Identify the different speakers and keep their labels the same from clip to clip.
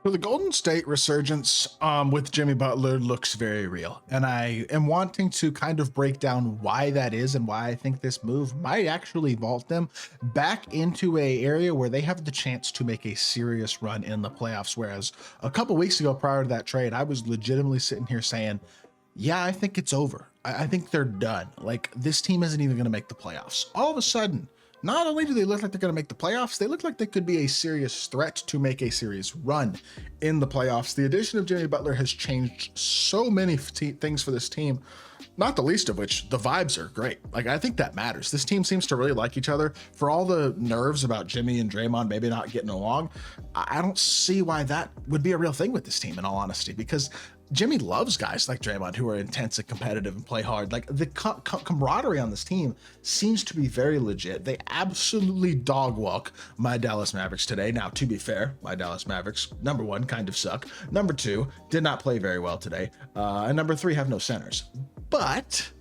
Speaker 1: So the Golden State resurgence with Jimmy Butler looks very real. And I am wanting to kind of break down why that is and why I think this move might actually vault them back into a area where they have the chance to make a serious run in the playoffs. Whereas a couple weeks ago, prior to that trade, I was legitimately sitting here saying, yeah, I think it's over. I think they're done. Like, this team isn't even going to make the playoffs. All of a sudden, not only do they look like they're going to make the playoffs, they look like they could be a serious threat to make a serious run in the playoffs. The addition of Jimmy Butler has changed so many things for this team, not the least of which the vibes are great. Like, I think that matters. This team seems to really like each other. For all the nerves about Jimmy and Draymond maybe not getting along, I don't see why that would be a real thing with this team, in all honesty, because Jimmy loves guys like Draymond who are intense and competitive and play hard. Like, the camaraderie on this team seems to be very legit. They absolutely dog walk my Dallas Mavericks today. Now, to be fair, my Dallas Mavericks, number one, kind of suck. Number two, did not play very well today. And number three, have no centers. But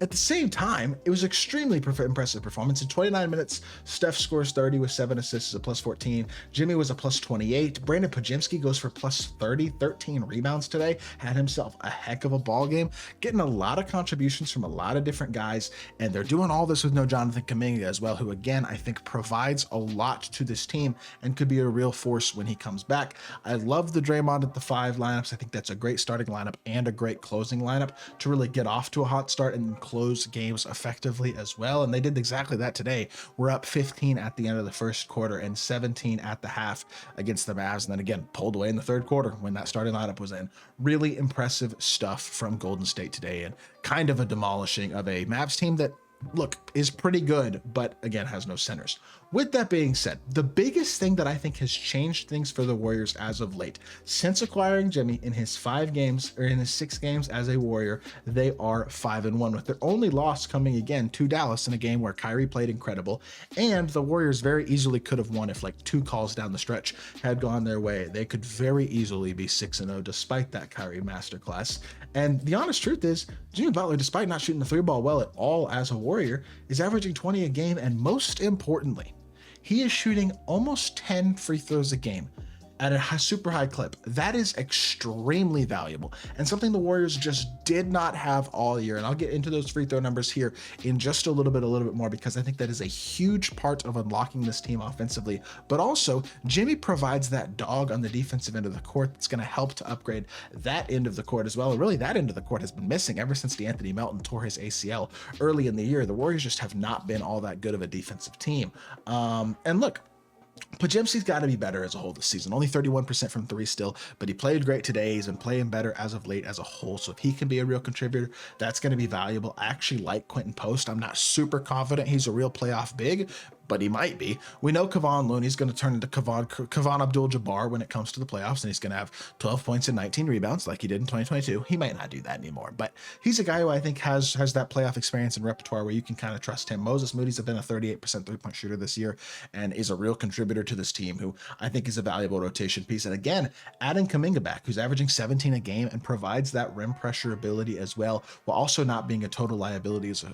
Speaker 1: at the same time, it was extremely impressive performance. In 29 minutes, Steph scores 30 with 7 assists, a plus 14. Jimmy was a plus 28. Brandon Pajemski goes for plus 30, 13 rebounds today. Had himself a heck of a ball game, getting a lot of contributions from a lot of different guys. And they're doing all this with no Jonathan Kuminga as well, who again, I think provides a lot to this team and could be a real force when he comes back. I love the Draymond at the 5 lineups. I think that's a great starting lineup and a great closing lineup to really get off to a hot start and close games effectively as well. And they did exactly that today. We're up 15 at the end of the first quarter and 17 at the half against the Mavs. And then again, pulled away in the third quarter when that starting lineup was in. Really impressive stuff from Golden State today, and kind of a demolishing of a Mavs team that, look, is pretty good, but again, has no centers. With that being said, the biggest thing that I think has changed things for the Warriors as of late, since acquiring Jimmy in his 5 games, or in his 6 games as a Warrior, they are 5-1, with their only loss coming again to Dallas in a game where Kyrie played incredible. And the Warriors very easily could have won if like 2 calls down the stretch had gone their way. They could very easily be 6-0 despite that Kyrie masterclass. And the honest truth is, Jimmy Butler, despite not shooting the 3-ball well at all as a Warrior, is averaging 20 a game, and most importantly, he is shooting almost 10 free throws a game at a super high clip. That is extremely valuable and something the Warriors just did not have all year. And I'll get into those free throw numbers here in just a little bit more, because I think that is a huge part of unlocking this team offensively. But also, Jimmy provides that dog on the defensive end of the court that's going to help to upgrade that end of the court as well. And really, that end of the court has been missing ever since DeAnthony Melton tore his ACL early in the year. The Warriors just have not been all that good of a defensive team. And look, Pajemski's got to be better as a whole this season. Only 31% from 3 still, but he played great today. He's been playing better as of late as a whole. So if he can be a real contributor, that's going to be valuable. I actually like Quentin Post. I'm not super confident he's a real playoff big, but he might be. We know Kevon Looney's going to turn into Kevon Abdul-Jabbar when it comes to the playoffs, and he's going to have 12 points and 19 rebounds like he did in 2022. He might not do that anymore, but he's a guy who I think has that playoff experience and repertoire where you can kind of trust him. Moses Moody's been a 38% three-point shooter this year and is a real contributor to this team, who I think is a valuable rotation piece. And again, adding Kuminga back, who's averaging 17 a game and provides that rim pressure ability as well, while also not being a total liability as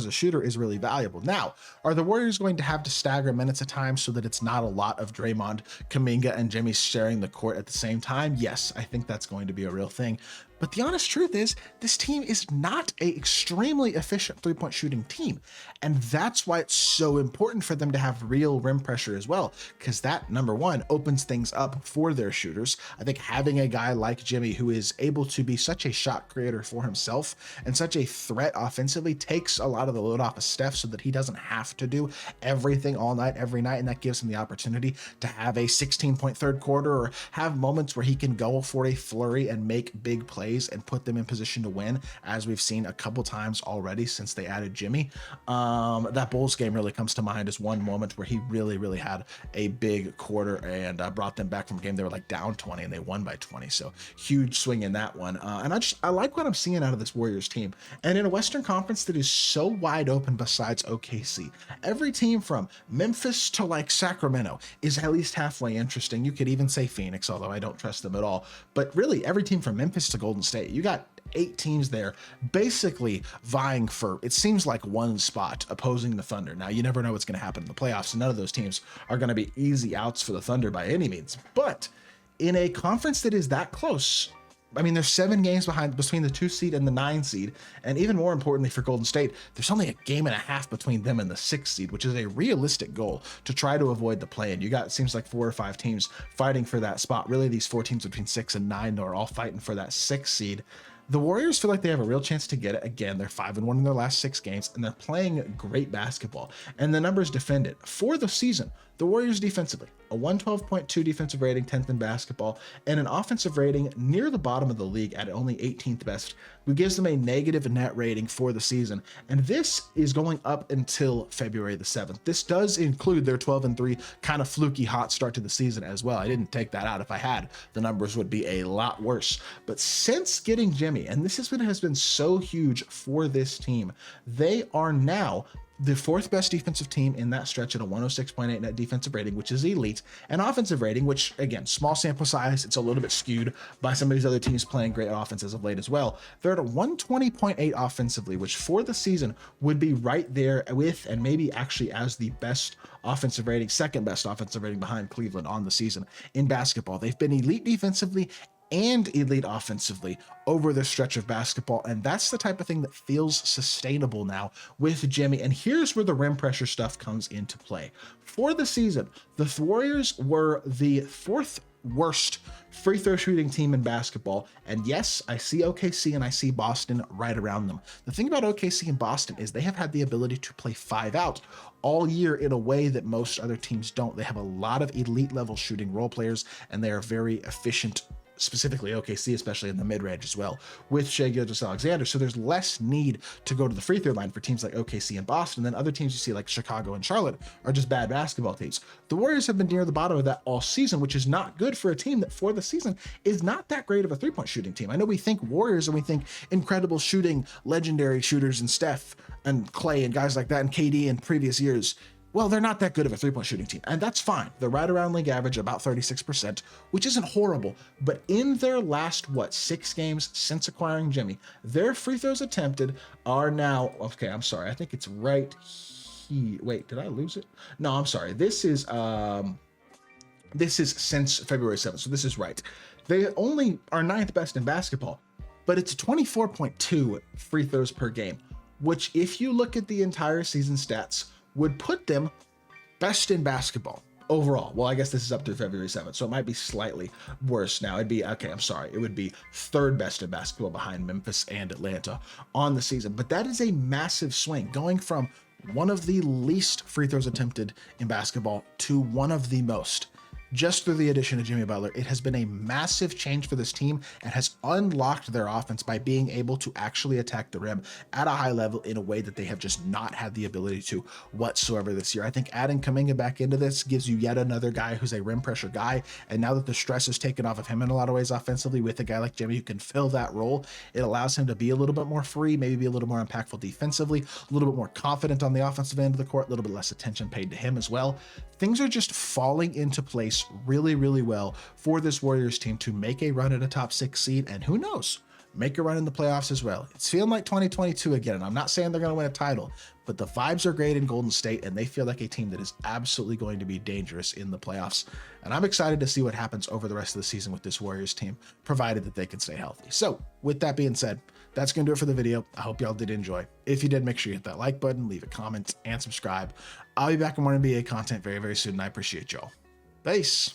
Speaker 1: a shooter, is really valuable. Now, are the Warriors going to have to stagger minutes at times so that it's not a lot of Draymond, Kuminga, and Jimmy sharing the court at the same time? Yes, I think that's going to be a real thing. But the honest truth is, this team is not an extremely efficient 3-point shooting team. And that's why it's so important for them to have real rim pressure as well, because that, number one, opens things up for their shooters. I think having a guy like Jimmy, who is able to be such a shot creator for himself and such a threat offensively, takes a lot of the load off of Steph so that he doesn't have to do everything all night, every night. And that gives him the opportunity to have a 16-point third quarter, or have moments where he can go for a flurry and make big plays and put them in position to win, as we've seen a couple times already since they added Jimmy. That Bulls game really comes to mind as one moment where he really had a big quarter and brought them back from a game they were like down 20 and they won by 20. So huge swing in that one. And I like what I'm seeing out of this Warriors team. And in a Western Conference that is so wide open besides OKC, every team from Memphis to like Sacramento is at least halfway interesting. You could even say Phoenix, although I don't trust them at all. But really, every team from Memphis to Golden State, you got 8 teams there basically vying for, it seems like, one spot opposing the Thunder. Now, you never know what's going to happen in the playoffs, and none of those teams are going to be easy outs for the Thunder by any means. But in a conference that is that close. I mean, there's 7 games between the 2 seed and the 9 seed. And even more importantly for Golden State, there's only a game and a half between them and the 6 seed, which is a realistic goal to try to avoid the play-in. You got, it seems like 4 or 5 teams fighting for that spot. Really, these 4 teams between 6 and 9, though, are all fighting for that 6 seed. The Warriors feel like they have a real chance to get it. Again, they're 5-1 in their last 6 games, and they're playing great basketball. And the numbers defend it. For the season, the Warriors defensively, a 112.2 defensive rating, 10th in basketball, and an offensive rating near the bottom of the league at only 18th best, which gives them a negative net rating for the season. And this is going up until February the 7th. This does include their 12-3 kind of fluky hot start to the season as well. I didn't take that out. If I had, the numbers would be a lot worse. But since getting Jimmy, and this is what has been so huge for this team, they are now the 4th best defensive team in that stretch at a 106.8 net defensive rating, which is elite, and offensive rating, which again, small sample size, it's a little bit skewed by some of these other teams playing great offense as of late as well. They're at a 120.8 offensively, which for the season would be right there with, and maybe actually as the best offensive rating, 2nd best offensive rating behind Cleveland on the season in basketball. They've been elite defensively and elite offensively over the stretch of basketball, and that's the type of thing that feels sustainable now with Jimmy. And here's where the rim pressure stuff comes into play. For the season, the Warriors were the 4th worst free throw shooting team in basketball, and yes, I see OKC and I see Boston right around them. The thing about OKC and Boston is they have had the ability to play 5 out all year in a way that most other teams don't. They have a lot of elite level shooting role players, and they are very efficient, specifically OKC, especially in the mid-range as well, with Shai Gilgeous-Alexander. So there's less need to go to the free throw line for teams like OKC and Boston than other teams you see like Chicago and Charlotte are just bad basketball teams. The Warriors have been near the bottom of that all season, which is not good for a team that for the season is not that great of a 3-point shooting team. I know we think Warriors and we think incredible shooting, legendary shooters and Steph and Clay and guys like that and KD in previous years. Well, they're not that good of a 3-point shooting team, and that's fine. They're right around league average, about 36%, which isn't horrible. But in their last, 6 games since acquiring Jimmy, their free throws attempted are now, okay, I'm sorry, I think it's right here. Wait, did I lose it? No, I'm sorry. This is since February 7th, so this is right. They only are 9th best in basketball, but it's 24.2 free throws per game, which if you look at the entire season stats, would put them best in basketball overall. Well, I guess this is up through February 7th, so it might be slightly worse now. It'd be, okay, I'm sorry. It would be 3rd best in basketball behind Memphis and Atlanta on the season. But that is a massive swing, going from one of the least free throws attempted in basketball to one of the most. Just through the addition of Jimmy Butler, it has been a massive change for this team and has unlocked their offense by being able to actually attack the rim at a high level in a way that they have just not had the ability to whatsoever this year. I think adding Kuminga back into this gives you yet another guy who's a rim pressure guy, and now that the stress is taken off of him in a lot of ways offensively with a guy like Jimmy who can fill that role, it allows him to be a little bit more free, maybe be a little more impactful defensively, a little bit more confident on the offensive end of the court, a little bit less attention paid to him as well. Things are just falling into place really, really well for this Warriors team to make a run at a top 6 seed, and who knows, make a run in the playoffs as well. It's feeling like 2022 again, and I'm not saying they're going to win a title, but the vibes are great in Golden State, and they feel like a team that is absolutely going to be dangerous in the playoffs. And I'm excited to see what happens over the rest of the season with this Warriors team, provided that they can stay healthy. So with that being said, that's going to do it for the video. I hope y'all did enjoy. If you did, make sure you hit that like button, leave a comment, and subscribe. I'll be back with more NBA content very, very soon, and I appreciate y'all. Peace.